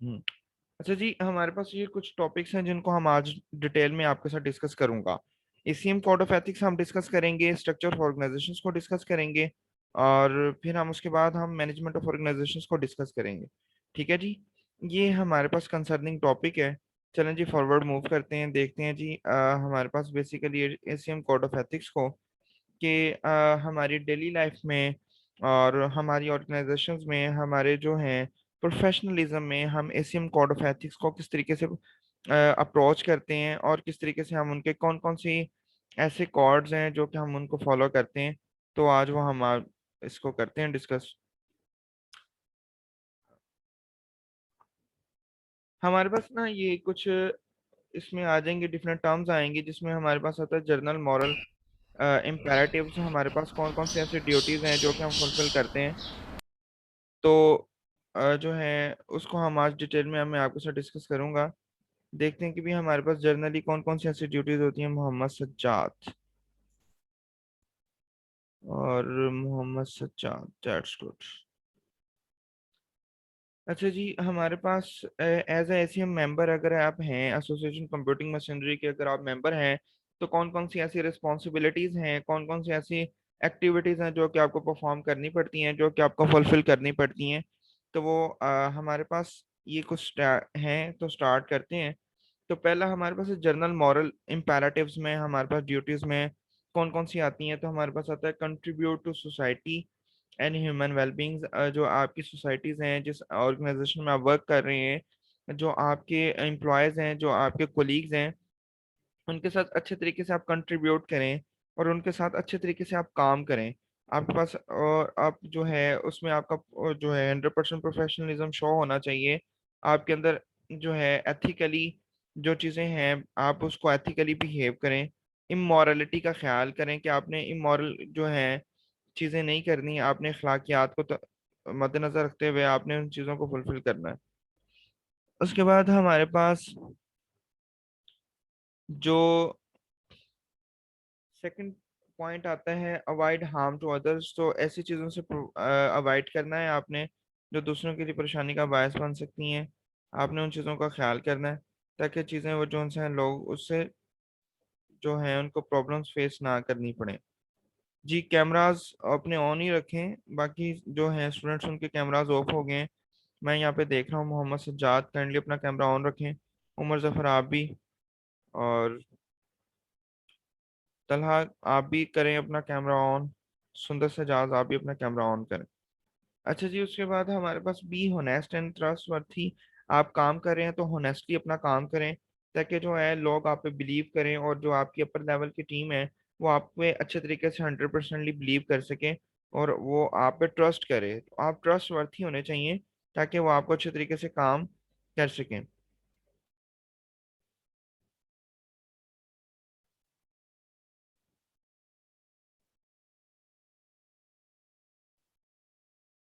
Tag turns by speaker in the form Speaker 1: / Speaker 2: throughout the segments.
Speaker 1: हम्म। अच्छा जी, हमारे पास ये कुछ टॉपिक्स हैं जिनको हम आज डिटेल में आपके साथ डिस्कस करूंगा। एसीएम कोड ऑफ एथिक्स हम डिस्कस करेंगे, स्ट्रक्चर ऑफ ऑर्गेनाइजेशंस को डिस्कस करेंगे, और फिर हम उसके बाद हम मैनेजमेंट ऑफ ऑर्गेनाइजेशंस को डिस्कस करेंगे। ठीक है जी, ये हमारे पास कंसर्निंग टॉपिक है। चलें जी, फॉरवर्ड मूव करते हैं, देखते हैं जी। हमारे पास basically ACM code of ethics को कि हमारी डेली लाइफ में और हमारी ऑर्गेनाइजेशंस में, हमारे जो हैं प्रोफेशनलिज्म में, हम एसीएम कोड ऑफ एथिक्स को किस तरीके से अप्रोच करते हैं, और किस तरीके से हम उनके कौन कौन सी ऐसे कॉर्ड्स हैं जो कि हम उनको फॉलो करते हैं। तो आज वो हम इसको करते हैं डिस्कस। हमारे पास ना ये कुछ इसमें आ जाएंगे, डिफरेंट टर्म्स आएंगे, जिसमें हमारे पास आता है जर्नल मॉरल इम्पेरेटिव्स। हमारे पास कौन कौन से ऐसे ड्यूटीज हैं जो कि हम फुलफिल करते हैं। तो जो है उसको हम आज डिटेल में मैं आपके साथ डिस्कस करूंगा। देखते हैं कि भी हमारे पास जर्नली कौन कौन सी ऐसी ड्यूटीज होती हैं। मोहम्मद सज्जाद, और मोहम्मद सज्जाद, दैट्स गुड। अच्छा जी, हमारे पास एज ए एसीएम मेंबर अगर आप हैं, एसोसिएशन कंप्यूटिंग मशीनरी के अगर आप मेंबर हैं, तो कौन कौन सी ऐसी रिस्पॉन्सिबिलिटीज हैं, कौन कौन सी ऐसी एक्टिविटीज हैं जो कि आपको परफॉर्म करनी पड़ती हैं, जो कि आपको फुलफिल करनी पड़ती हैं। तो वो हमारे पास ये कुछ हैं, तो स्टार्ट करते हैं। तो पहला हमारे पास जर्नल मॉरल इम्पेरेटिव्स में हमारे पास ड्यूटीज में कौन कौन सी आती हैं। तो हमारे पास आता है contribute to society and human wellbeing. जो आपकी सोसाइटीज हैं, जिस ऑर्गेनाइजेशन में आप वर्क कर रहे हैं, जो आपके एम्प्लॉयज हैं, जो आपके कोलीग्स हैं, उनके साथ अच्छे तरीके से आप कंट्रीब्यूट करें, और उनके साथ अच्छे तरीके से आप काम करें। आपके पास और आप जो है उसमें आपका जो है 100% प्रोफेशनलिज्म शो होना चाहिए आपके अंदर। जो है एथिकली जो चीज़ें हैं, आप उसको एथिकली बिहेव करें। इमोरलिटी का ख्याल करें कि आपने इमोरल जो है चीज़ें नहीं करनी, आपने अखलाकियात को मद्देनजर रखते हुए आपने उन चीज़ों को फुलफिल करना है। उसके बाद हमारे पास जो सेकंड पॉइंट आता है अवॉइड हार्म टू अदर्स। तो ऐसी चीज़ों से अवॉइड करना है आपने जो दूसरों के लिए परेशानी का बायस बन सकती हैं। आपने उन चीज़ों का ख्याल करना है ताकि चीज़ें वो जो उनसे हैं लोग उससे जो है उनको प्रॉब्लम्स फेस ना करनी पड़े। जी, कैमरास अपने ऑन ही रखें, बाकी जो हैं स्टूडेंट्स उनके कैमरास ऑफ हो गए हैं। मैं यहाँ पे देख रहा हूँ मोहम्मद सज्जाद काइंडली अपना कैमरा ऑन रखें, उमर जफर आप भी, और तलहा आप भी करें अपना कैमरा ऑन, सुंदर सजाज आप भी अपना कैमरा ऑन करें। अच्छा जी, उसके बाद हमारे पास बी होनेस्ट एंड ट्रस्टवर्थी। आप काम कर रहे हैं तो होनेस्टली अपना काम करें, ताकि जो है लोग आप पे बिलीव करें, और जो आपकी अपर लेवल की टीम है वो आप पे अच्छे तरीके से 100%ली बिलीव कर सके, और वो आप पे ट्रस्ट करे। तो आप ट्रस्टवर्थी होने चाहिए ताकि वो आपको अच्छे तरीके से काम कर सकें।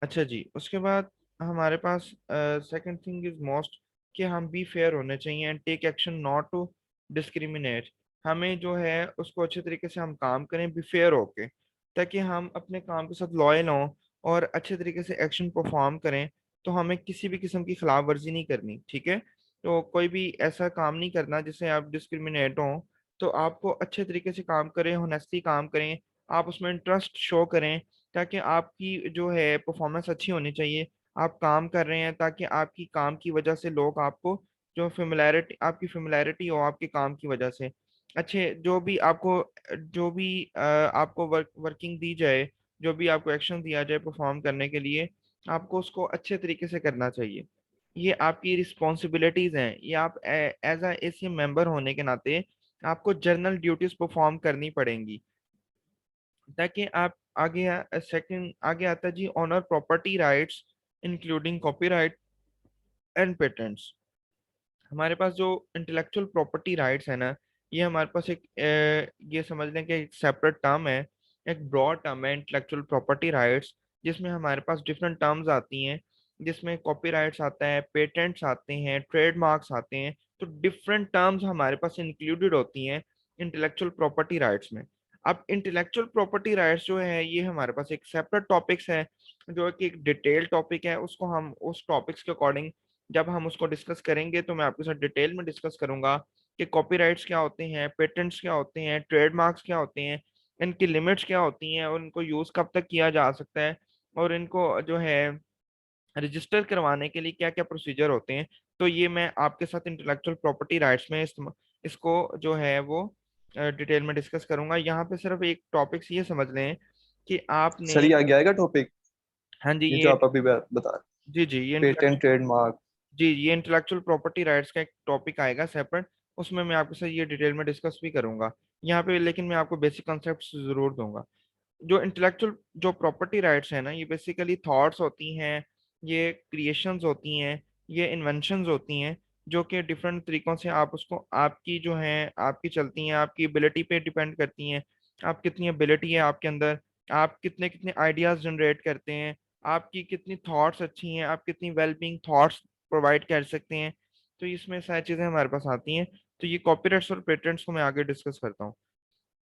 Speaker 1: अच्छा जी, उसके बाद हमारे पास सेकंड थिंग इज मोस्ट कि हम बी फेयर होने चाहिए and take action not to discriminate. हमें जो है उसको अच्छे तरीके से हम काम करें बी फेयर होके, ताकि हम अपने काम के साथ लॉयल हों और अच्छे तरीके से एक्शन परफॉर्म करें। तो हमें किसी भी किस्म की खिलाफ वर्जी नहीं करनी, ठीक है। तो कोई भी ऐसा काम नहीं करना जिससे आप डिस्क्रिमिनेट हों। तो आपको अच्छे तरीके से काम करें, होनेस्टली काम करें, आप उसमें इंटरेस्ट शो करें, ताकि आपकी जो है परफॉर्मेंस अच्छी होनी चाहिए। आप काम कर रहे हैं ताकि आपकी काम की वजह से लोग आपको जो फेमिलैरिटी, आपकी फेमिलैरिटी हो आपके काम की वजह से। अच्छे जो भी आपको वर्किंग दी जाए, जो भी आपको एक्शन दिया जाए परफॉर्म करने के लिए, आपको उसको अच्छे तरीके से करना चाहिए। ये आपकी रिस्पॉन्सिबिलिटीज हैं, ये आप एज अ एसीएम मेंबर होने के नाते आपको जर्नल ड्यूटीज परफॉर्म करनी पड़ेंगी, ताकि आप आगे सेकंड आगे आता है जी honour property rights including copyright and patents. हमारे पास जो इंटेलेक्चुअल प्रॉपर्टी राइट्स है ना, ये हमारे पास एक ये समझ लें कि एक सेपरेट टर्म है, एक ब्रॉड टर्म है इंटेलेक्चुअल प्रॉपर्टी राइट्स, जिसमें हमारे पास डिफरेंट टर्म्स आती हैं, जिसमें कॉपीराइट्स आता है, पेटेंट्स आते हैं, ट्रेडमार्क्स आते हैं। तो डिफरेंट टर्म्स हमारे पास इंक्लूडेड होती हैं इंटेलेक्चुअल प्रॉपर्टी राइट्स में। अब इंटेलेक्चुअल प्रॉपर्टी राइट्स जो है ये हमारे पास एक सेपरेट टॉपिक्स है, जो कि एक डिटेल टॉपिक है, उसको हम उस टॉपिक्स के अकॉर्डिंग जब हम उसको डिस्कस करेंगे तो मैं आपके साथ डिटेल में डिस्कस करूंगा कि कॉपीराइट्स क्या होते हैं, पेटेंट्स क्या होते हैं, ट्रेडमार्क्स क्या होते हैं, इनकी लिमिट्स क्या होती हैं और इनको यूज कब तक किया जा सकता है, और इनको जो है रजिस्टर करवाने के लिए क्या क्या प्रोसीजर होते हैं। तो ये मैं आपके साथ इंटेलेक्चुअल प्रॉपर्टी राइट्स में इसको जो है वो डिटेल में डिस्कस करूंगा। यहाँ पे सिर्फ एक टॉपिक्स ये समझ लें कि आपने,
Speaker 2: सर ये आगे आएगा टॉपिक,
Speaker 1: हाँ जी
Speaker 2: ये जो
Speaker 1: ये,
Speaker 2: आप अभी बता रहे,
Speaker 1: जी जी ये
Speaker 2: पेटेंट ट्रेडमार्क।
Speaker 1: जी ये इंटेलेक्चुअल प्रॉपर्टी राइट्स का एक टॉपिक आएगा सेपरेट, उसमें मैं आपके साथ ये डिटेल में डिस्कस भी करूंगा यहाँ पे, लेकिन मैं आपको बेसिक कॉन्सेप्ट्स जरूर दूंगा। जो इंटेलेक्चुअल जो प्रॉपर्टी राइट्स है ना, ये बेसिकली थॉट्स होती हैं, ये क्रिएशंस होती हैं, ये इन्वेंशंस होती हैं, जो कि डिफरेंट तरीकों से आप उसको, आपकी जो है आपकी चलती हैं, आपकी एबिलिटी पे डिपेंड करती हैं, आप कितनी एबिलिटी है आपके अंदर, आप कितने कितने आइडियाज जनरेट करते हैं, आपकी कितनी थॉट्स अच्छी हैं, आप कितनी वेल बीइंग थॉट्स प्रोवाइड कर सकते हैं। तो इसमें सारी चीज़ें हमारे पास आती हैं। तो ये कॉपीराइट्स और पेटेंट्स को मैं आगे डिस्कस करता हूँ।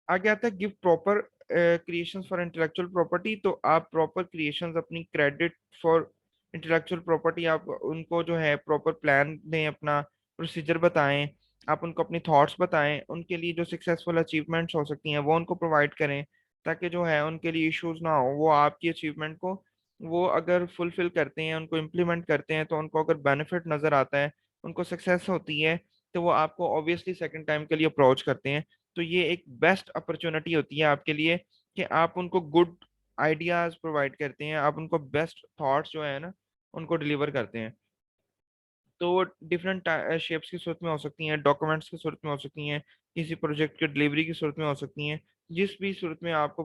Speaker 1: आगे आता है give proper creations for intellectual property. तो आप प्रॉपर क्रिएशंस, अपनी क्रेडिट फॉर इंटेलेक्चुअल प्रॉपर्टी, आप उनको जो है प्रॉपर प्लान दें, अपना प्रोसीजर बताएं, आप उनको अपनी थॉट्स बताएं, उनके लिए जो सक्सेसफुल अचीवमेंट्स हो सकती हैं वो उनको प्रोवाइड करें, ताकि जो है उनके लिए इश्यूज ना हो, वो आपकी अचीवमेंट को वो अगर फुलफिल करते हैं, उनको इम्प्लीमेंट करते हैं, तो उनको अगर बेनिफिट नजर आता है, उनको सक्सेस होती है, तो वो आपको ऑब्वियसली सेकंड टाइम के लिए अप्रोच करते हैं। तो ये एक बेस्ट अपॉर्चुनिटी होती है आपके लिए कि आप उनको गुड आइडियाज प्रोवाइड करते हैं, आप उनको बेस्ट थॉट्स जो है ना उनको डिलीवर करते हैं। तो वो डिफरेंट शेप्स की सूरत में हो सकती हैं, डॉक्यूमेंट्स की सूरत में हो सकती हैं, किसी प्रोजेक्ट की डिलीवरी की सूरत में हो सकती हैं, जिस भी सूरत में आपको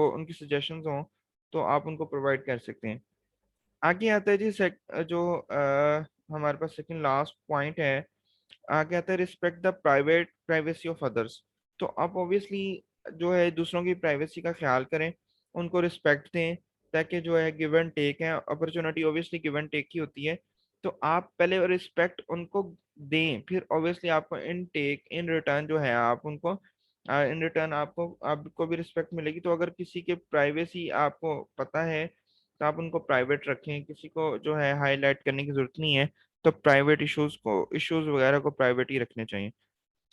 Speaker 1: उनकी सजेशंस हों तो आप उनको प्रोवाइड कर सकते हैं। आगे आता है जी जो हमारे पास सेकंड लास्ट पॉइंट है, आगे आता है respect the private privacy of others. तो आप ऑब्वियसली जो है दूसरों की प्राइवेसी का ख्याल करें, उनको रिस्पेक्ट दें, ताकि जो है गिव एंड टेक है, opportunity obviously give and take की होती है। तो आप पहले रिस्पेक्ट उनको दें, फिर ऑब्वियसली आपको इन टेक इन रिटर्न जो है आप उनको, इन रिटर्न आपको भी रिस्पेक्ट मिलेगी। तो अगर किसी के प्राइवेसी आपको पता है तो आप उनको प्राइवेट रखें, किसी को जो है हाईलाइट करने की जरूरत नहीं है। तो प्राइवेट इश्यूज वगैरह को प्राइवेट ही रखने चाहिए।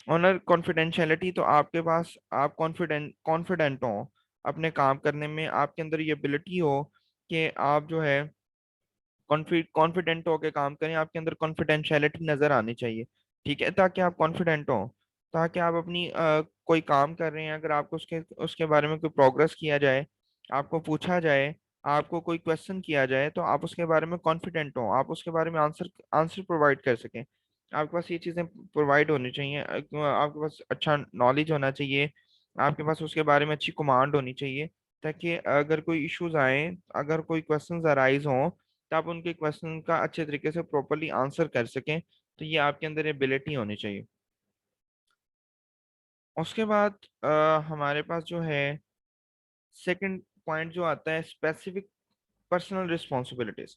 Speaker 1: ऑनर कॉन्फिडेंशियलिटी, तो आपके पास आप कॉन्फिडेंट हो अपने काम करने में, आपके अंदर ये एबिलिटी हो कि आप जो है कॉन्फिडेंट होके काम करें, आपके अंदर कॉन्फिडेंशियलिटी नजर आनी चाहिए। ठीक है, ताकि आप कॉन्फिडेंट हो, ताकि आप अपनी कोई काम कर रहे हैं, अगर आपको उसके उसके बारे में कोई प्रोग्रेस किया जाए, आपको पूछा जाए, आपको कोई क्वेश्चन किया जाए, तो आप उसके बारे में कॉन्फिडेंट हो, आप उसके बारे में आंसर आंसर प्रोवाइड कर सकें। आपके पास ये चीज़ें प्रोवाइड होनी चाहिए, आपके पास अच्छा नॉलेज होना चाहिए, आपके पास उसके बारे में अच्छी कमांड होनी चाहिए, ताकि अगर कोई इश्यूज आए, अगर कोई क्वेश्चंस अराइज हों, तो आप उनके क्वेश्चन का अच्छे तरीके से प्रॉपरली आंसर कर सकें। तो ये आपके अंदर एबिलिटी होनी चाहिए। उसके बाद हमारे पास जो है सेकंड पॉइंट जो आता है स्पेसिफिक पर्सनल रिस्पॉन्सिबिलिटीज।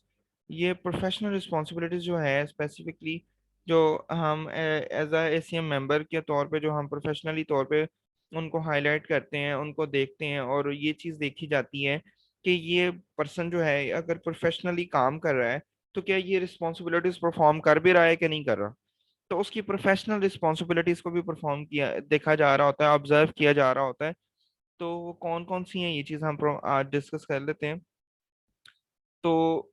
Speaker 1: ये प्रोफेशनल रिस्पॉन्सिबिलिटीज जो है स्पेसिफिकली, जो हम एज अ एसीएम मेंबर के तौर पे जो हम प्रोफेशनली तौर पे उनको हाईलाइट करते हैं, उनको देखते हैं, और ये चीज़ देखी जाती है कि ये पर्सन जो है अगर प्रोफेशनली काम कर रहा है तो क्या ये रिस्पॉन्सिबिलिटीज परफॉर्म कर भी रहा है कि नहीं कर रहा। तो उसकी प्रोफेशनल रिस्पॉन्सिबिलिटीज को भी परफॉर्म किया देखा जा रहा होता है, ऑब्जर्व किया जा रहा होता है। तो वो कौन कौन सी हैं ये चीज़ हम आज डिस्कस कर लेते हैं। तो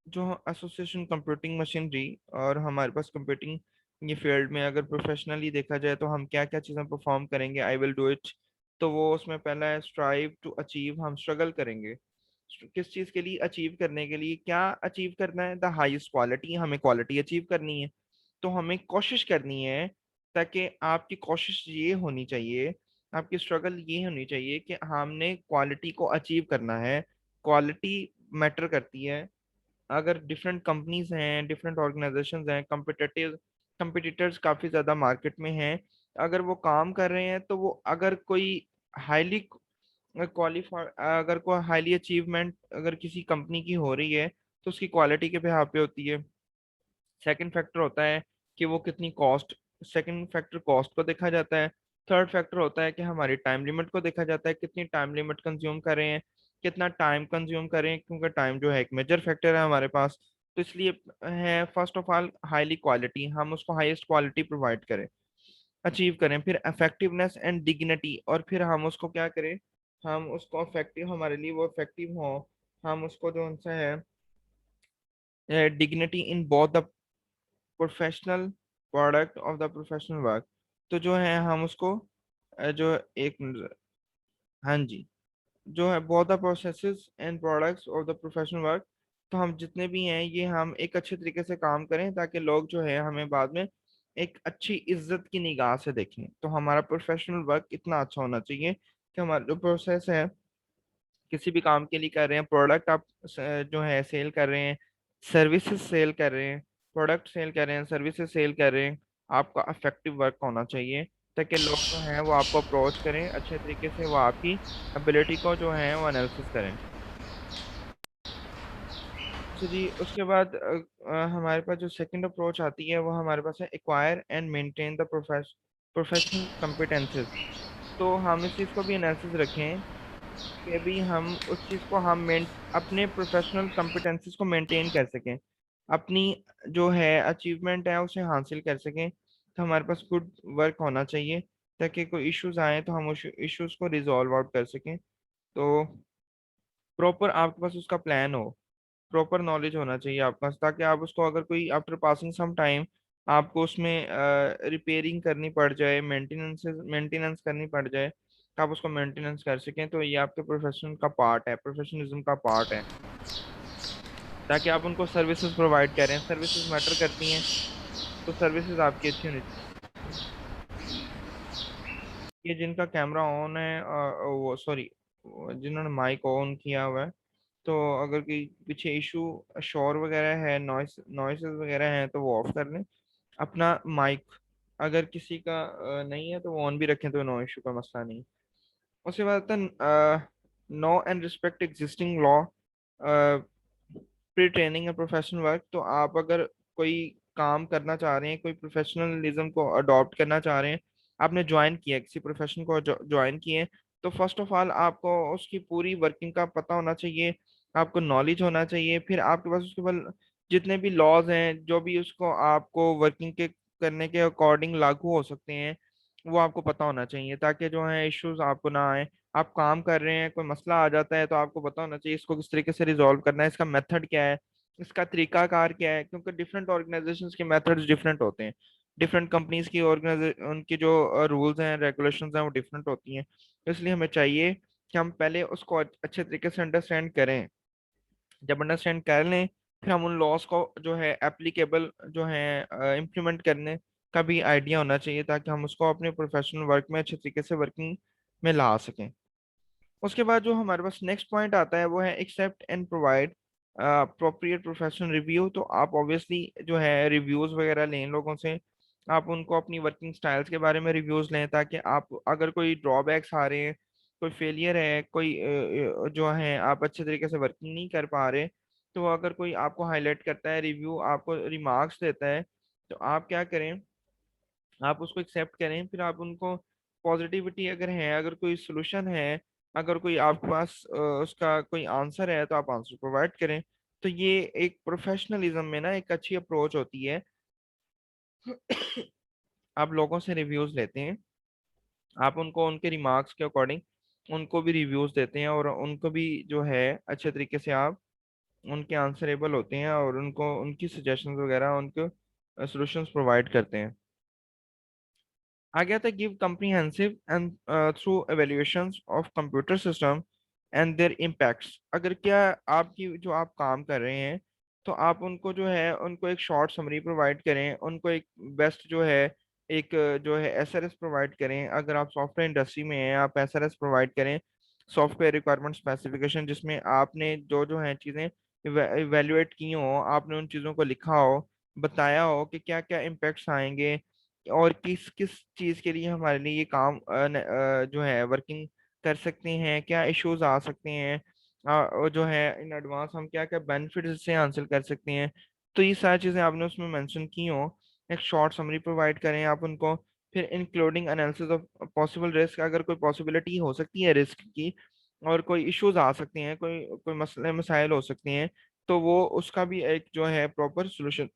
Speaker 1: जो एसोसिएशन कंप्यूटिंग मशीनरी, और हमारे पास कंप्यूटिंग ये फील्ड में अगर प्रोफेशनली देखा जाए तो हम क्या क्या चीज़ें परफॉर्म करेंगे, आई विल डू इट। तो वो उसमें पहला है स्ट्राइव टू अचीव, हम स्ट्रगल करेंगे किस चीज़ के लिए, अचीव करने के लिए, क्या अचीव करना है, द हाईएस्ट क्वालिटी, हमें क्वालिटी अचीव करनी है। तो हमें कोशिश करनी है, ताकि आपकी कोशिश ये होनी चाहिए, आपकी स्ट्रगल ये होनी चाहिए कि हमने क्वालिटी को अचीव करना है। क्वालिटी मैटर करती है। अगर डिफरेंट कंपनीज हैं, डिफरेंट ऑर्गेनाइजेशंस हैं, कंपिटिटर्स काफ़ी ज़्यादा मार्केट में हैं, अगर वो काम कर रहे हैं तो वो अगर कोई हाईली क्वालिफाई, अगर कोई हाईली अचीवमेंट अगर किसी कंपनी की हो रही है तो उसकी क्वालिटी के बिहाफ पे होती है। सेकंड फैक्टर होता है कि वो कितनी कॉस्ट, सेकंड फैक्टर कॉस्ट को देखा जाता है। थर्ड फैक्टर होता है कि हमारी टाइम लिमिट को देखा जाता है, कितनी टाइम लिमिट कंज्यूम कर रहे हैं, कितना टाइम कंज्यूम कर रहे हैं, क्योंकि टाइम जो है एक मेजर फैक्टर है हमारे पास। तो इसलिए है first of all highly quality, हम उसको हाईएस्ट क्वालिटी प्रोवाइड करें, अचीव करें। फिर इफेक्टिवनेस एंड डिग्निटी, और फिर हम उसको क्या करें, हम उसको इफेक्टिव, हमारे लिए वो इफेक्टिव हो, हम उसको जो उनसे है dignity in both the professional product of the professional work. तो जो है हम उसको जो एक मिनट, हाँ जी, जो है both the processes and products of the professional work. तो हम जितने भी हैं ये हम एक अच्छे तरीके से काम करें ताकि लोग जो है हमें बाद में एक अच्छी इज्जत की निगाह से देखें। तो हमारा प्रोफेशनल वर्क इतना अच्छा होना चाहिए कि हमारा जो प्रोसेस है, किसी भी काम के लिए कर रहे हैं, प्रोडक्ट आप जो है सेल कर रहे हैं, सर्विसेज सेल कर रहे हैं, प्रोडक्ट सेल कर रहे हैं, सर्विसेज सेल कर रहे हैं, आपका इफेक्टिव वर्क होना चाहिए ताकि लोग जो हैं वो आपको अप्रोच करें अच्छे तरीके से, वो आपकी एबिलिटी को जो है वो एनालिसिस करें। अच्छा जी, उसके बाद हमारे पास जो सेकंड अप्रोच आती है वो हमारे पास है acquire and maintain the professional competences. तो हम इस चीज़ को भी एनालिसिस रखें कि भी हम उस चीज़ को हम अपने प्रोफेशनल कॉम्पिटेंसीज को मेंटेन कर सकें, अपनी जो है अचीवमेंट है उसे हासिल कर सकें। तो हमारे पास गुड वर्क होना चाहिए ताकि कोई इश्यूज आए तो हम उस इश्यूज को रिजॉल्व आउट कर सकें। तो प्रॉपर आपके पास उसका प्लान हो, प्रॉपर नॉलेज होना चाहिए आपके पास, ताकि आप उसको अगर कोई आफ्टर पासिंग सम टाइम आपको उसमें रिपेयरिंग करनी पड़ जाए, मेंटेनेंस मेंटेनेंस करनी पड़ जाए, तो आप उसको मेंटेनेंस कर सकें। तो ये आपके प्रोफेशन का पार्ट है, प्रोफेशनलिज्म का पार्ट है, ताकि आप उनको सर्विसेज प्रोवाइड करें, सर्विसेज मैटर करती हैं, तो सर्विसेज आपकी अच्छी होनी चाहिए। ये जिनका कैमरा ऑन है वो सॉरी, जिन्होंने माइक ऑन किया हुआ है, तो अगर कोई पीछे इशू, शोर वगैरह है, नॉइसेस वगैरह हैं तो वो ऑफ कर लें अपना माइक। अगर किसी का नहीं है तो वो ऑन भी रखें, तो नो इशू का मसला नहीं। उसके बाद आता है know and respect existing law pre training या प्रोफेशनल वर्क। तो आप अगर कोई काम करना चाह रहे हैं, कोई प्रोफेशनलिज्म को अडॉप्ट करना चाह रहे हैं, आपने ज्वाइन किया है, किसी प्रोफेशन को ज्वाइन किए हैं, तो फर्स्ट ऑफ ऑल आपको उसकी पूरी वर्किंग का पता होना चाहिए, आपको नॉलेज होना चाहिए। फिर आपके पास उसके बाद जितने भी लॉज हैं, जो भी उसको आपको वर्किंग के करने के अकॉर्डिंग लागू हो सकते हैं, वो आपको पता होना चाहिए, ताकि जो है इश्यूज आपको ना आए। आप काम कर रहे हैं, कोई मसला आ जाता है, तो आपको पता होना चाहिए इसको किस तरीके से रिजॉल्व करना है, इसका मेथड क्या है, इसका तरीकाकार क्या है, क्योंकि डिफरेंट ऑर्गेनाइजेशंस के मेथड्स डिफरेंट होते हैं, डिफरेंट कंपनीज की ऑर्गेनाइजे उनकी जो रूल्स हैं, रेगुलेशंस हैं, वो डिफरेंट होती हैं। तो इसलिए हमें चाहिए कि हम पहले उसको अच्छे तरीके से अंडरस्टैंड करें। जब अंडरस्टैंड कर लें, फिर हम उन लॉस को जो है एप्लीकेबल जो है इम्प्लीमेंट करने का भी आइडिया होना चाहिए, ताकि हम उसको अपने प्रोफेशनल वर्क में अच्छे तरीके से वर्किंग में ला सकें। उसके बाद जो हमारे पास नेक्स्ट पॉइंट आता है वो है accept and provide appropriate professional review. तो आप ऑब्वियसली जो है रिव्यूज वगैरह लें लोगों से, आप उनको अपनी वर्किंग स्टाइल्स के बारे में रिव्यूज लें, ताकि आप अगर कोई ड्रॉबैक्स आ रहे हैं, कोई फेलियर है, कोई जो है आप अच्छे तरीके से वर्किंग नहीं कर पा रहे, तो अगर कोई आपको हाईलाइट करता है, रिव्यू आपको रिमार्क्स देता है, तो आप क्या करें, आप उसको एक्सेप्ट करें। फिर आप उनको पॉजिटिविटी अगर है, अगर कोई सोल्यूशन है, अगर कोई आपके पास उसका कोई आंसर है, तो आप आंसर प्रोवाइड करें। तो ये एक प्रोफेशनलिज्म में ना एक अच्छी अप्रोच होती है। आप लोगों से रिव्यूज लेते हैं, आप उनको उनके रिमार्क्स के अकॉर्डिंग उनको भी रिव्यूज देते हैं, और उनको भी जो है अच्छे तरीके से आप उनके आंसरेबल होते हैं, और उनको उनकी सजेशंस वगैरह उनको सॉल्यूशंस प्रोवाइड करते हैं। आ गया था give comprehensive and through evaluations of computer system and their impacts। अगर क्या आपकी जो आप काम कर रहे हैं, तो आप उनको जो है उनको एक शॉर्ट समरी प्रोवाइड करें, उनको एक बेस्ट जो है एक जो है एसआरएस प्रोवाइड करें। अगर आप सॉफ्टवेयर इंडस्ट्री में हैं, आप एसआरएस प्रोवाइड करें, सॉफ्टवेयर रिक्वायरमेंट स्पेसिफिकेशन, जिसमें आपने जो जो है चीज़ें इवेल्युएट की हो, आपने उन चीज़ों को लिखा हो, बताया हो कि क्या क्या इम्पेक्ट्स आएंगे, और किस किस चीज़ के लिए हमारे लिए ये काम जो है वर्किंग कर सकते हैं, क्या इश्यूज आ सकते हैं, और जो है इन एडवांस हम क्या क्या बेनिफिट्स से हासिल कर सकते हैं। तो ये सारी चीज़ें आपने उसमें मेंशन की हो, एक शॉर्ट समरी प्रोवाइड करें आप उनको। फिर including analysis of possible risk, अगर कोई पॉसिबिलिटी हो सकती है रिस्क की, और कोई इश्यूज आ सकते हैं, कोई कोई मसले मसाइल हो सकते हैं, तो वो उसका भी एक जो है प्रॉपर सोल्यूशन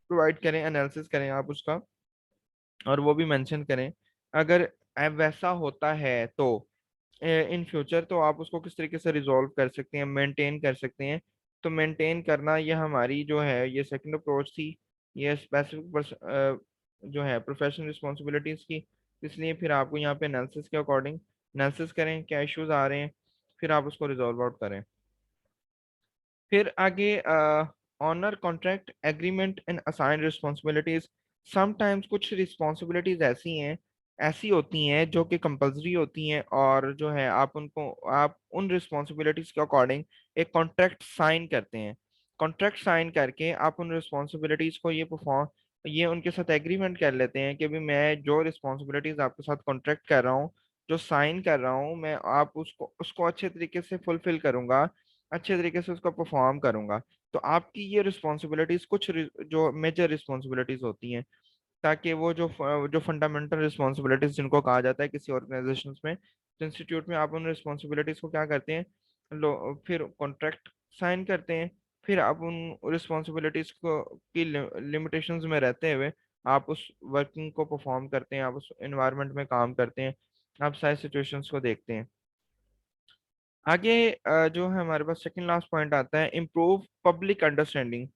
Speaker 1: प्रोवाइड करें, एनालिसिस करें आप उसका, और वो भी मेंशन करें। अगर वैसा होता है तो इन फ्यूचर तो आप उसको किस तरीके से रिजॉल्व कर सकते हैं, मेंटेन कर सकते हैं। तो मेंटेन करना ये हमारी जो है ये सेकंड अप्रोच थी, ये स्पेसिफिक जो है प्रोफेशनल रिस्पॉन्सिबिलिटीज की। इसलिए फिर आपको यहाँ पे एनालिसिस के अकॉर्डिंग एनालिसिस करें क्या इश्यूज आ रहे हैं, फिर आप उसको रिजॉल्व आउट करें। फिर आगे honour contract agreement and assign responsibilities. Sometimes कुछ रिस्पॉन्सिबिलिटीज ऐसी होती हैं जो कि कंपलसरी होती हैं, और जो है आप उन रिस्पॉन्सिबिलिटीज के अकॉर्डिंग एक कॉन्ट्रैक्ट साइन करते हैं। कॉन्ट्रैक्ट साइन करके आप उन रिस्पॉन्सिबिलिटीज को ये उनके साथ एग्रीमेंट कर लेते हैं कि भी मैं जो रिस्पॉन्सिबिलिटीज आपके साथ कॉन्ट्रैक्ट कर रहा हूँ, जो साइन कर रहा हूँ मैं, आप उसको उसको अच्छे तरीके से फुलफिल करूंगा, अच्छे तरीके से उसको परफॉर्म करूंगा। तो आपकी ये रिस्पॉन्सिबिलिटीज जो मेजर रिस्पॉन्सिबिलिटीज होती हैं, ताकि वो जो फंडामेंटल रिस्पॉन्सिबिलिटीज जिनको कहा जाता है किसी ऑर्गेनाइजेशन में, तो इंस्टीट्यूट में आप उन रिस्पॉन्सिबिलिटीज को क्या करते हैं, फिर कॉन्ट्रैक्ट साइन करते हैं। फिर आप उन रिस्पॉन्सिबिलिटीज को की लिमिटेशंस में रहते हुए आप उस वर्किंग को परफॉर्म करते हैं, आप उस एनवायरनमेंट में काम करते हैं, आप सारी सिचुएशंस को देखते हैं। आगे जो है हमारे पास सेकंड लास्ट पॉइंट आता है, इम्प्रूव पब्लिक अंडरस्टैंडिंग।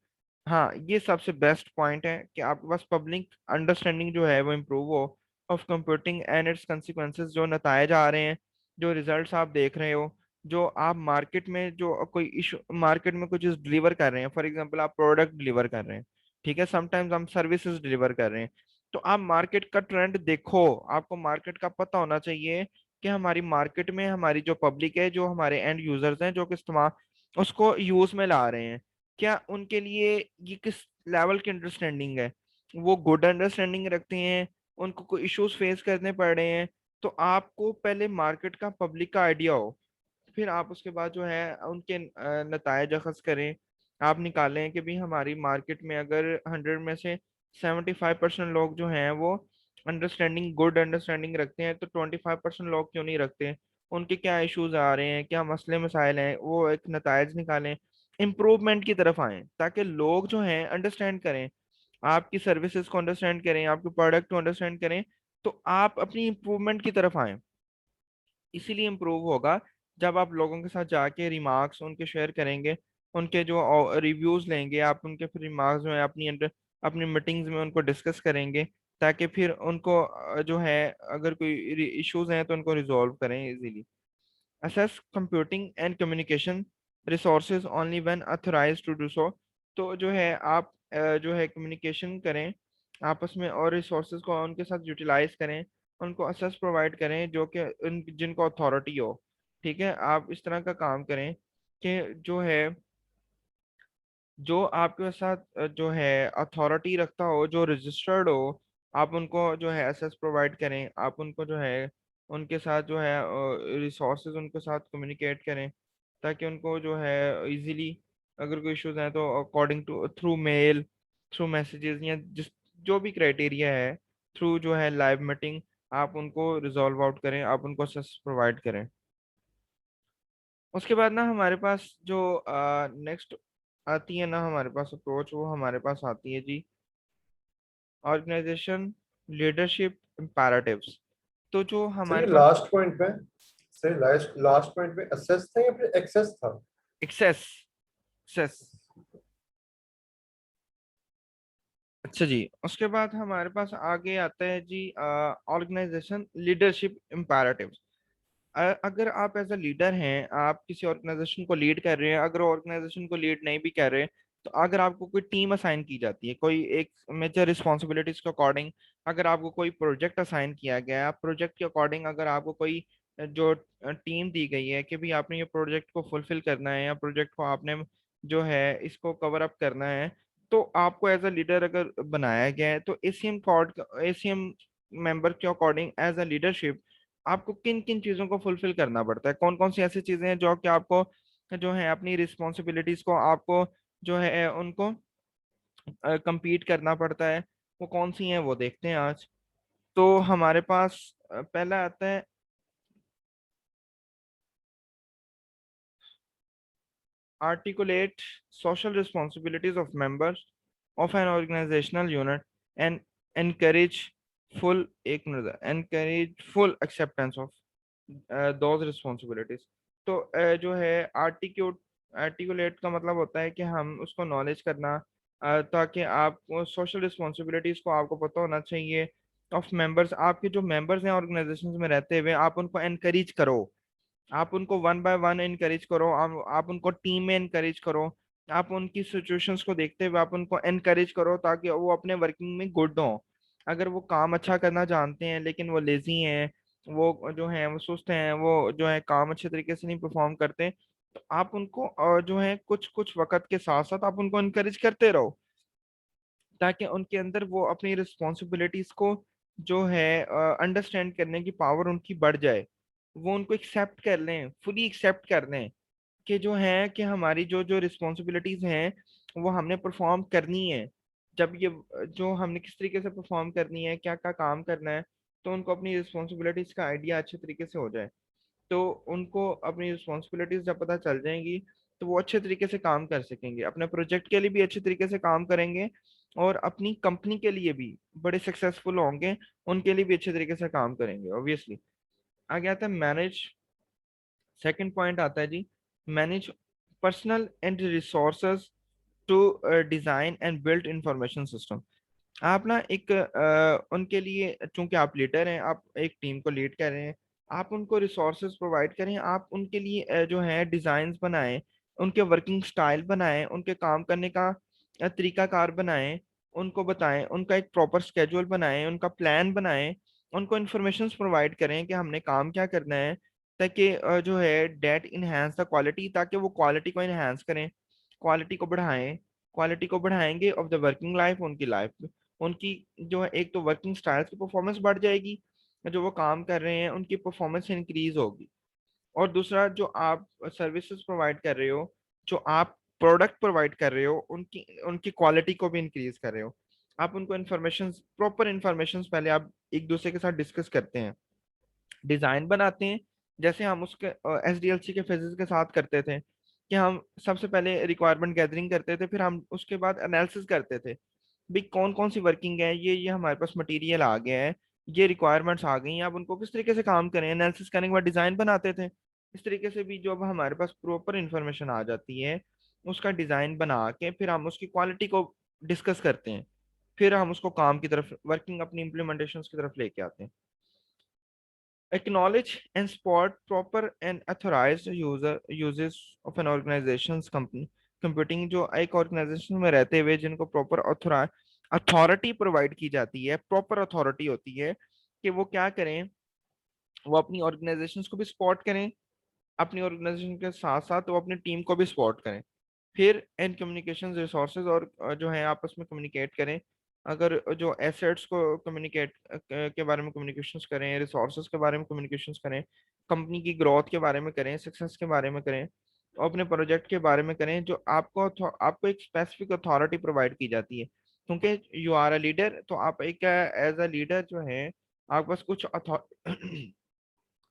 Speaker 1: हाँ, ये सबसे बेस्ट पॉइंट है कि आपके पास पब्लिक अंडरस्टैंडिंग जो है वो इम्प्रूव हो of computing and it's consequences. जो नतायज आ रहे हैं, जो रिजल्ट्स आप देख रहे हो, जो आप मार्केट में जो कोई इशू, मार्केट में कोई चीज़ डिलीवर कर रहे हैं, फॉर एग्जांपल आप प्रोडक्ट डिलीवर कर रहे हैं, ठीक है, समटाइम्स हम सर्विसेज डिलीवर कर रहे हैं। तो आप मार्केट का ट्रेंड देखो, आपको मार्केट का पता होना चाहिए कि हमारी मार्केट में हमारी जो पब्लिक है, जो हमारे एंड यूजर्स हैं, जो कि इस्तेमाल उसको यूज में ला रहे हैं, क्या उनके लिए ये किस लेवल की अंडरस्टैंडिंग है, वो गुड अंडरस्टैंडिंग रखते हैं, उनको कोई इश्यूज फेस करने पड़ रहे हैं। तो आपको पहले मार्केट का, पब्लिक का आइडिया हो, फिर आप उसके बाद जो है उनके नतायज अखज़ करें, आप निकालें कि भाई हमारी मार्केट में अगर 100 में से 75% लोग जो हैं वो अंडरस्टैंडिंग, गुड अंडरस्टैंडिंग रखते हैं, तो 25% लोग क्यों नहीं रखते, उनके क्या इश्यूज आ रहे हैं, क्या मसले मसाइल हैं, वो एक नतायज निकालें, इम्प्रूवमेंट की तरफ आए, ताकि लोग जो हैं अंडरस्टैंड करें, आपकी सर्विसेज को अंडरस्टैंड करें, आपके प्रोडक्ट को अंडरस्टैंड करें, तो आप अपनी इम्प्रूवमेंट की तरफ आए। इसीलिए इम्प्रूव होगा जब आप लोगों के साथ जाके रिमार्क्स उनके शेयर करेंगे, उनके जो रिव्यूज लेंगे, आप उनके फिर रिमार्क्स में अपनी मीटिंग्स में उनको डिस्कस करेंगे, ताकि फिर उनको जो है अगर कोई इश्यूज हैं तो उनको रिजॉल्व करें easily. Assess computing and communication resources only when authorised to do so. तो जो है आप जो है कम्युनिकेशन करें आपस में, और रिसोर्सेज को उनके साथ यूटिलाइज करें, उनको असेस प्रोवाइड करें जो कि उन जिनको अथॉरिटी हो। ठीक है, आप इस तरह का काम करें कि जो है जो आपके साथ जो है अथॉरिटी रखता हो, जो रजिस्टर्ड हो, आप उनको जो है एसेस प्रोवाइड करें, आप उनको जो है उनके साथ जो है रिसोर्सेज उनके साथ कम्युनिकेट करें, ताकि उनको जो है इजीली अगर कोई इश्यूज हैं तो according to through mail, through messages, या जिस जो भी क्राइटेरिया है, थ्रू जो है लाइव मीटिंग, आप उनको रिजॉल्व आउट करें, आप उनको असेस प्रोवाइड करें। उसके बाद ना हमारे पास जो नेक्स्ट आती है ना हमारे पास अप्रोच, वो हमारे पास आती है जी ऑर्गेनाइजेशन लीडरशिप इम्पेरेटिव्स। तो जो
Speaker 2: सर ये
Speaker 1: हमारे पास
Speaker 2: लास्ट पॉइंट में, सर लास्ट लास्ट पॉइंट में असेस था या फिर एक्सेस था?
Speaker 1: Access access. अच्छा जी, उसके बाद हमारे पास आगे आता है जी ऑर्गेनाइजेशन लीडरशिप इम्पेरेटिव्स। अगर आप एज अ लीडर हैं, आप किसी ऑर्गेनाइजेशन को लीड कर रहे हैं, अगर ऑर्गेनाइजेशन को लीड नहीं भी कर रहे, तो अगर आपको कोई टीम असाइन की जाती है, कोई एक मेजर रिस्पॉन्सिबिलिटीज के अकॉर्डिंग, अगर आपको कोई प्रोजेक्ट असाइन किया गया है, प्रोजेक्ट के अकॉर्डिंग अगर आपको कोई जो टीम दी गई है कि भाई आपने ये प्रोजेक्ट को फुलफिल करना है, या प्रोजेक्ट को आपने जो है इसको कवर अप करना है, तो आपको एज अ लीडर अगर बनाया गया है, तो एसीएम मेंबर के अकॉर्डिंग एज अ लीडरशिप आपको किन किन चीजों को फुलफिल करना पड़ता है, कौन कौन सी ऐसी चीजें हैं जो कि आपको जो है अपनी रिस्पॉन्सिबिलिटीज को आपको जो है उनको compete करना पड़ता है, वो कौन सी हैं वो देखते हैं आज। तो हमारे पास पहला आता है, articulate social responsibilities of members of an organizational unit and encourage encourage full acceptance of those responsibilities. तो जो है आर्टिकुलेट का मतलब होता है कि हम उसको नॉलेज करना, ताकि आप सोशल रिस्पॉन्सिबिलिटीज को आपको पता होना चाहिए ऑफ मेंबर्स, आपके जो मेंबर्स हैं ऑर्गेनाइजेशन में रहते हुए, आप उनको एनकरेज करो, आप उनको वन बाय वन इनकरेज करो, आप उनको टीम में इनकरेज करो, आप उनकी सिचुएशंस को देखते हुए आप उनको इनकरेज करो ताकि वो अपने वर्किंग में गुड हो। अगर वो काम अच्छा करना जानते हैं लेकिन वो लेजी हैं, वो जो है वो सुस्त हैं, वो जो है काम अच्छे तरीके से नहीं परफॉर्म करते, तो आप उनको जो है कुछ कुछ वक्त के साथ साथ आप उनको इनकरेज करते रहो, ताकि उनके अंदर वो अपनी रिस्पॉन्सिबिलिटीज को जो है अंडरस्टैंड करने की पावर उनकी बढ़ जाए, वो उनको एक्सेप्ट कर लें, फुली एक्सेप्ट कर लें कि जो है कि हमारी जो जो रिस्पॉन्सिबिलिटीज हैं वो हमने परफॉर्म करनी है। जब ये जो हमने किस तरीके से परफॉर्म करनी है, क्या क्या काम करना है, तो उनको अपनी रिस्पॉन्सिबिलिटीज का आइडिया अच्छे तरीके से हो जाए, तो उनको अपनी रिस्पॉन्सिबिलिटीज जब पता चल जाएंगी तो वो अच्छे तरीके से काम कर सकेंगे, अपने प्रोजेक्ट के लिए भी अच्छे तरीके से काम करेंगे और अपनी कंपनी के लिए भी बड़े सक्सेसफुल होंगे, उनके लिए भी अच्छे तरीके से काम करेंगे ऑब्वियसली। आगे आता है मैनेज, सेकंड पॉइंट आता है जी, manage personal and resources to design and build information system. आप ना एक उनके लिए, चूंकि आप लीडर हैं, आप एक टीम को लीड कर रहे हैं, आप उनको रिसोर्सेज प्रोवाइड करें, आप उनके लिए जो है डिजाइन्स बनाएं, उनके वर्किंग स्टाइल बनाएं, उनके काम करने का तरीकाकार बनाएं, उनको बताएं, उनका एक प्रॉपर स्केड्यूल बनाएं, उनका प्लान बनाएं, उनको इन्फॉर्मेशन प्रोवाइड करें कि हमने काम क्या करना है, ताकि जो है डेट इनहेंस द क्वालिटी, ताकि वो क्वालिटी को इनहेंस करें, क्वालिटी को बढ़ाएं, क्वालिटी को बढ़ाएंगे ऑफ द वर्किंग लाइफ, उनकी लाइफ में उनकी जो है एक तो वर्किंग स्टाइल्स की परफॉर्मेंस बढ़ जाएगी, जो वो काम कर रहे हैं उनकी परफॉर्मेंस इंक्रीज होगी, और दूसरा जो आप सर्विसेज प्रोवाइड कर रहे हो, जो आप प्रोडक्ट प्रोवाइड कर रहे हो, उनकी उनकी क्वालिटी को भी इंक्रीज कर रहे हो। आप उनको इन्फॉर्मेशन, प्रॉपर इन्फॉर्मेशन पहले आप एक दूसरे के साथ डिस्कस करते हैं, डिजाइन बनाते हैं, जैसे हम उसके एसडीएलसी के फेजेस के साथ करते थे, कि हम सबसे पहले रिक्वायरमेंट गैदरिंग करते थे, फिर हम उसके बाद एनालिसिस करते थे भी कौन कौन सी वर्किंग है, ये हमारे पास मटेरियल आ गया है, ये रिक्वायरमेंट्स आ गई हैं, अब उनको किस तरीके से काम करें, एनालिसिस करने के बाद डिजाइन बनाते थे। इस तरीके से भी जो अब हमारे पास प्रॉपर इंफॉर्मेशन आ जाती है, उसका डिजाइन बना के फिर हम उसकी क्वालिटी को डिस्कस करते हैं, फिर हम उसको काम की तरफ, वर्किंग अपनी इम्प्लीमेंटेशन की तरफ लेके आते हैं। Acknowledge and support proper and authorized uses of an organization's company computing, जो एक ऑर्गेनाइजेशन में रहते हुए जिनको प्रॉपर अथॉरिटी प्रोवाइड की जाती है, प्रॉपर अथॉरिटी होती है कि वो क्या करें, वो अपनी ऑर्गेनाइजेशन को भी सपोर्ट करें, अपनी ऑर्गेनाइजेशन के साथ साथ वो अपनी टीम को भी सपोर्ट करें, फिर इन कम्युनिकेशन रिसोर्सेज और जो है आपस में कम्युनिकेट करें, अगर जो एसेट्स को कम्युनिकेट के बारे में कम्युनिकेशंस करें, रिसोर्सेज के बारे में कम्युनिकेशंस करें, कंपनी की ग्रोथ के बारे में करें, सक्सेस के बारे में करें, और अपने प्रोजेक्ट के बारे में करें, जो आपको एक स्पेसिफिक अथॉरिटी प्रोवाइड की जाती है, क्योंकि यू आर अ लीडर, तो आप एक एज अ लीडर जो है आपके पास कुछ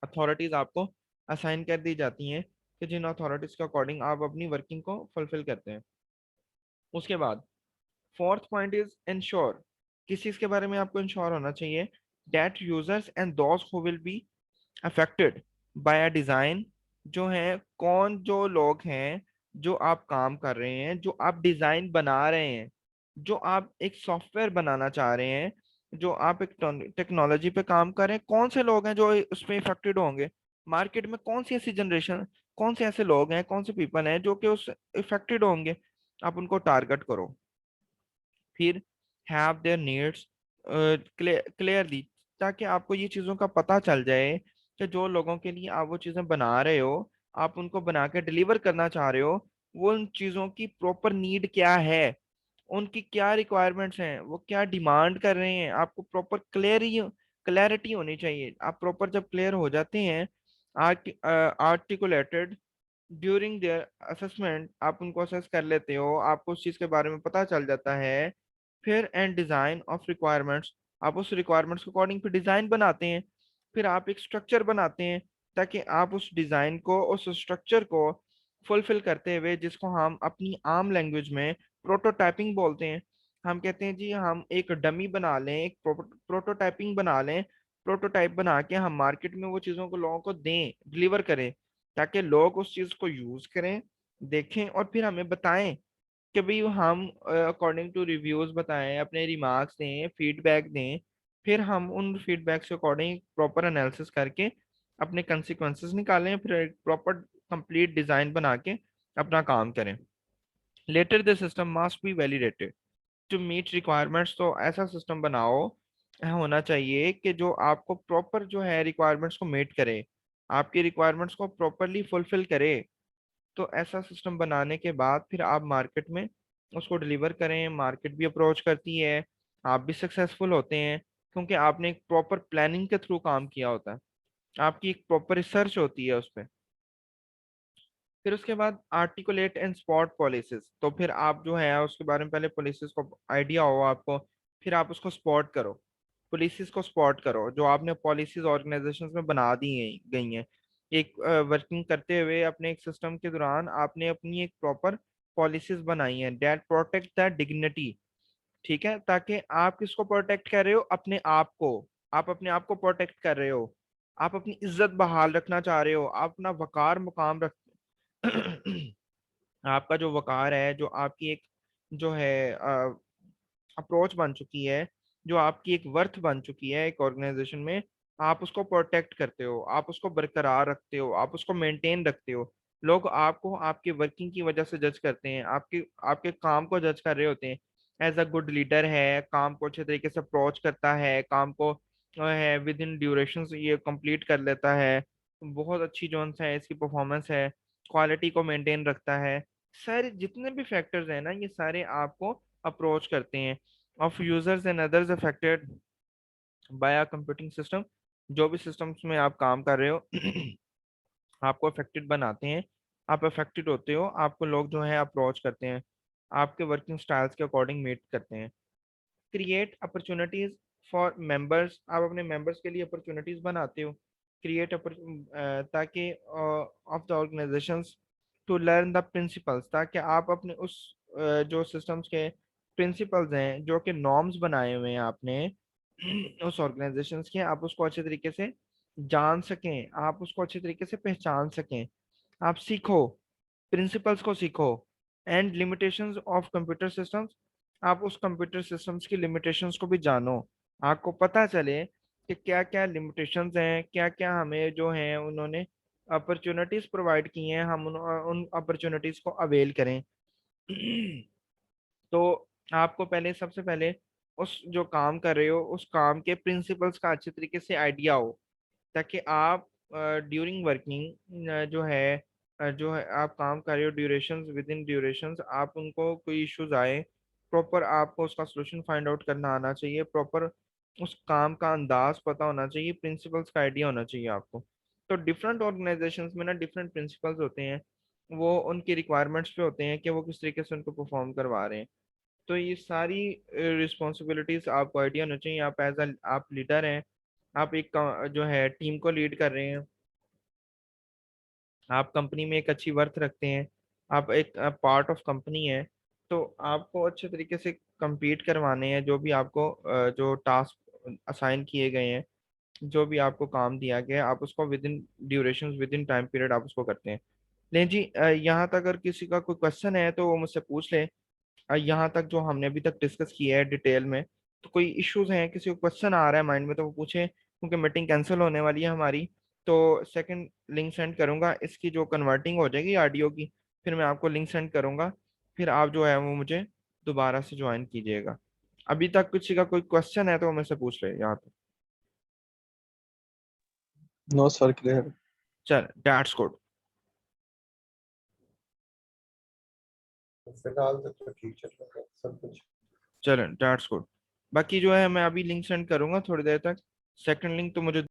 Speaker 1: अथॉरिटीज आपको असाइन कर दी जाती हैं, कि जिन अथॉरिटीज के अकॉर्डिंग आप अपनी वर्किंग को फुलफिल करते हैं। उसके बाद फोर्थ पॉइंट इज इंश्योर, किस चीज के बारे में आपको इंश्योर होना चाहिए, दैट यूजर्स एंड दोस्त who will be affected by a design, जो है कौन जो लोग हैं जो आप काम कर रहे हैं, जो आप डिजाइन बना रहे हैं, जो आप एक सॉफ्टवेयर बनाना चाह रहे हैं, जो आप एक टेक्नोलॉजी पे काम कर रहे हैं, कौन से लोग हैं जो उस पर इफेक्टेड होंगे, मार्केट में कौन सी ऐसी जनरेशन, कौन से ऐसे लोग हैं, कौन से पीपल हैं जो कि उस इफेक्टेड होंगे, आप उनको टारगेट करो। फिर हैव देयर नीड्स क्लियरली, ताकि आपको ये चीज़ों का पता चल जाए कि जो लोगों के लिए आप वो चीज़ें बना रहे हो, आप उनको बना के डिलीवर करना चाह रहे हो, वो उन चीज़ों की प्रॉपर नीड क्या है, उनकी क्या रिक्वायरमेंट्स हैं, वो क्या डिमांड कर रहे हैं, आपको प्रॉपर क्लैरिटी होनी चाहिए। आप प्रॉपर जब क्लियर हो जाते हैं, आर्टिकुलेटेड ड्यूरिंग देयर असेसमेंट, आप उनको असेस कर लेते हो, आपको उस चीज़ के बारे में पता चल जाता है, फिर एंड डिज़ाइन ऑफ रिक्वायरमेंट्स, आप उस रिक्वायरमेंट्स के अकॉर्डिंग फिर डिज़ाइन बनाते हैं, फिर आप एक स्ट्रक्चर बनाते हैं, ताकि आप उस डिज़ाइन को, उस स्ट्रक्चर को फुलफिल करते हुए, जिसको हम अपनी आम लैंग्वेज में प्रोटोटाइपिंग बोलते हैं। हम कहते हैं जी हम एक डमी बना लें, एक प्रोटोटाइपिंग बना लें, प्रोटोटाइप बना के हम मार्केट में वो चीज़ों को लोगों को दें, डिलीवर करें, ताकि लोग उस चीज़ को यूज़ करें, देखें और फिर हमें बताएं कि भाई हम अकॉर्डिंग टू रिव्यूज बताएं, अपने रिमार्क्स दें, फीडबैक दें। फिर हम उन फीडबैक के अकॉर्डिंग प्रॉपर एनालिसिस करके अपने कंसिक्वेंसेस निकालें, फिर एक प्रॉपर कंप्लीट डिजाइन बना के अपना काम करें। Later the system must be validated to meet requirements. तो ऐसा सिस्टम बनाओ, होना चाहिए कि जो आपको प्रॉपर जो है रिक्वायरमेंट्स को मीट करे, आपकी रिक्वायरमेंट्स को प्रॉपरली फुलफिल करे। तो ऐसा सिस्टम बनाने के बाद फिर आप मार्केट में उसको डिलीवर करें, मार्केट भी अप्रोच करती है, आप भी सक्सेसफुल होते हैं, क्योंकि आपने एक प्रॉपर प्लानिंग के थ्रू काम किया होता है, आपकी एक प्रॉपर रिसर्च होती है उस पर। फिर उसके बाद आर्टिकुलेट एंड स्पॉट पॉलिसीज। तो फिर आप जो है उसके बारे में पहले पॉलिसीज को आइडिया हो आपको, फिर आप उसको स्पॉट करो, पॉलिसीज को स्पॉट करो जो आपने पॉलिसीज ऑर्गेनाइजेशंस में बना दी गई हैं। एक वर्किंग करते हुए अपने एक सिस्टम के दौरान आपने अपनी एक प्रॉपर पॉलिसीज बनाई हैं दैट प्रोटेक्ट द डिग्निटी। ठीक है, ताकि आप किसको प्रोटेक्ट कर रहे हो, अपने आप को। आप अपने आप को प्रोटेक्ट कर रहे हो, आप अपनी इज्जत बहाल रखना चाह रहे हो, आप अपना वकार मुकाम रख आपका जो वकार है, जो आपकी एक जो है अप्रोच बन चुकी है, जो आपकी एक वर्थ बन चुकी है एक ऑर्गेनाइजेशन में, आप उसको प्रोटेक्ट करते हो, आप उसको बरकरार रखते हो, आप उसको मेंटेन रखते हो। लोग आपको आपके वर्किंग की वजह से जज करते हैं, आपके आपके काम को जज कर रहे होते हैं। एज अ गुड लीडर है, काम को अच्छे तरीके से अप्रोच करता है, काम को है विद इन ड्यूरेशन ये कंप्लीट कर लेता है, बहुत अच्छी जोन है इसकी परफॉर्मेंस है, क्वालिटी को मेंटेन रखता है। सारे जितने भी फैक्टर्स हैं ना, ये सारे आपको अप्रोच करते हैं। Of users and others affected by a computing system. जो भी सिस्टम्स में आप काम कर रहे हो आपको अफेक्टेड बनाते हैं, आप अफेक्टेड होते हो, आपको लोग जो है अप्रोच करते हैं, आपके वर्किंग स्टाइल्स के अकॉर्डिंग मीट करते हैं। Create opportunities for members. आप अपने मेंबर्स के लिए अपॉर्चुनिटीज बनाते हो, क्रिएट ताकि of the organisations to learn the principles, ताकि आप अपने उस जो सिस्टम्स के प्रिंसिपल्स हैं, जो कि नॉर्म्स बनाए हुए हैं आपने उस ऑर्गेनाइजेशंस के, आप उसको अच्छे तरीके से जान सकें, आप उसको अच्छे तरीके से पहचान सकें। आप सीखो, प्रिंसिपल्स को सीखो। And limitations of computer systems. आप उस कंप्यूटर सिस्टम्स की लिमिटेशंस को भी जानो, आपको पता चले कि क्या क्या लिमिटेशंस हैं, क्या क्या हमें जो है उन्होंने अपॉर्चुनिटीज प्रोवाइड की हैं, हम उन अपॉर्चुनिटीज को अवेल करें। तो आपको पहले सबसे पहले उस जो काम कर रहे हो उस काम के प्रिंसिपल्स का अच्छे तरीके से आइडिया हो, ताकि आप ड्यूरिंग वर्किंग जो है आप काम कर रहे हो, ड्यूरेशंस विद इन ड्यूरेशंस, आप उनको कोई इश्यूज आए, प्रॉपर आपको उसका सोल्यूशन फाइंड आउट करना आना चाहिए, प्रॉपर उस काम का अंदाज पता होना चाहिए, प्रिंसिपल्स का आइडिया होना चाहिए आपको। तो डिफरेंट ऑर्गेनाइजेशंस में ना डिफरेंट प्रिंसिपल्स होते हैं, वो उनकी रिक्वायरमेंट्स पे होते हैं कि वो किस तरीके से उनको परफॉर्म करवा रहे हैं। तो ये सारी रिस्पॉन्सिबिलिटीज आपको आइडिया होना चाहिए। आप एज अ आप लीडर हैं, आप एक जो है टीम को लीड कर रहे हैं, आप कंपनी में एक अच्छी वर्थ रखते हैं, आप एक पार्ट ऑफ कंपनी है। तो आपको अच्छे तरीके से compete करवाने हैं, जो भी आपको जो टास्क असाइन किए गए हैं, जो भी आपको काम दिया गया है, आप उसको with in duration with in time period आप उसको करते हैं। लेकिन जी यहाँ तक अगर किसी का कोई क्वेश्चन है तो वो मुझसे पूछ ले। यहाँ तक जो हमने अभी तक डिस्कस किया है डिटेल में, तो कोई इश्यूज हैं, किसी को क्वेश्चन आ रहा है माइंड में तो वो पूछे, क्योंकि मीटिंग कैंसिल होने वाली है हमारी। तो सेकंड लिंक सेंड करूंगा, इसकी जो कन्वर्टिंग हो जाएगी ऑडियो की, फिर मैं आपको लिंक सेंड करूंगा, फिर आप जो है वो मुझे दोबारा से ज्वाइन कीजिएगा। अभी तक किसी का कोई क्वेश्चन है तो वो मुझसे पूछ ले यहाँ पे।
Speaker 3: No sir, clear.
Speaker 1: चल डैट्स गुड।
Speaker 2: फिलहाल तक तो ठीक चल रहा है सब कुछ।
Speaker 1: चलें डैट्स गुड। बाकी जो है मैं अभी लिंक सेंड करूंगा थोड़ी देर तक। सेकंड लिंक तो मुझे